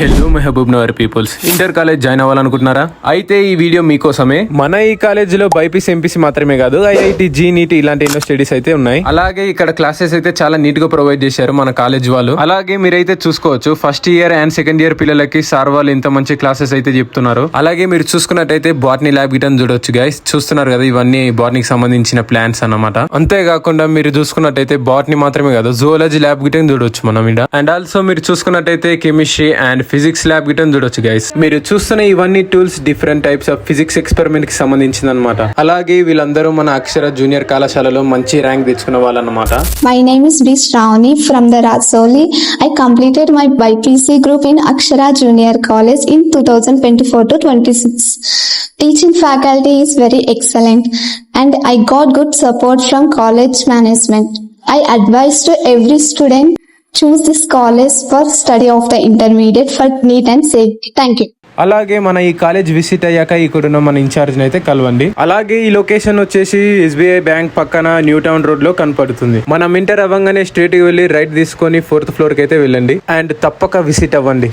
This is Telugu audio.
Hello Mahabubnagar peoples, inter college join అవ్వాలనుకుంటున్నారా? అయితే ఈ వీడియో మీకోసమే. మన ఈ కాలేజ్ లో బైపీసీ ఎంపీసీ మాత్రమే కాదు, ఐఐటి జీ నీట్ ఇలాంటి ఎన్నో స్టడీస్ అయితే ఉన్నాయి. అలాగే ఇక్కడ క్లాసెస్ అయితే చాలా నీట్ గా ప్రొవైడ్ చేశారు మన కాలేజ్ వాళ్ళు. అలాగే మీరైతే చూసుకోవచ్చు, first year and second year పిల్లలకి సార్ వాళ్ళు ఇంత మంచి క్లాసెస్ అయితే చెప్తున్నారు. అలాగే మీరు చూసుకున్నట్టయితే బాటనీ ల్యాబ్ గిటన్ చూడొచ్చు గైస్. చూస్తున్నారు కదా, ఇవన్నీ బాటనీకి సంబంధించిన ప్లాంట్స్ అన్నమాట. అంతేకాకుండా మీరు చూసుకున్నట్టయితే బాటనీ మాత్రమే కాదు, జువాలజీ ల్యాబ్ గిటన్ చూడొచ్చు మనం ఇక్కడ. అండ్ ఆల్సో మీరు చూసుకున్నట్టయితే కెమిస్ట్రీ అండ్ ఫిజిక్స్ ల్యాబ్ గిటన్ చూడొచ్చు గైస్. మీరు చూస్తున్న ఇవన్నీ tools different types of physics experiment కి సంబంధించింది అనమాట. అలాగే వీళ్ళందరూ మన అక్షర జూనియర్ కళాశాలలో మంచి ర్యాంక్ తెచ్చుకున్న వాళ్ళన్నమాట. My name is B. Shravani from the Rasoli. I completed my BPC group in Akshara Junior College in 2024 to 26. Teaching faculty is very excellent and I got good support from college management. I advise to every student choose this college for study of the intermediate for neat and safety. Thank you. అలాగే మన ఈ కాలేజ్ విజిట్ అయ్యాక ఇక్కడున్న మన ఇన్ఛార్జ్ అయితే కలవండి. అలాగే ఈ లొకేషన్ వచ్చేసి ఎస్బీఐ బ్యాంక్ పక్కన న్యూ టౌన్ రోడ్ లో కనపడుతుంది. మనం ఇంటర్ అవ్వగానే స్ట్రేట్ కి వెళ్ళి రైట్ తీసుకొని 4th ఫ్లోర్ కి అయితే వెళ్ళండి అండ్ తప్పక విజిట్ అవ్వండి.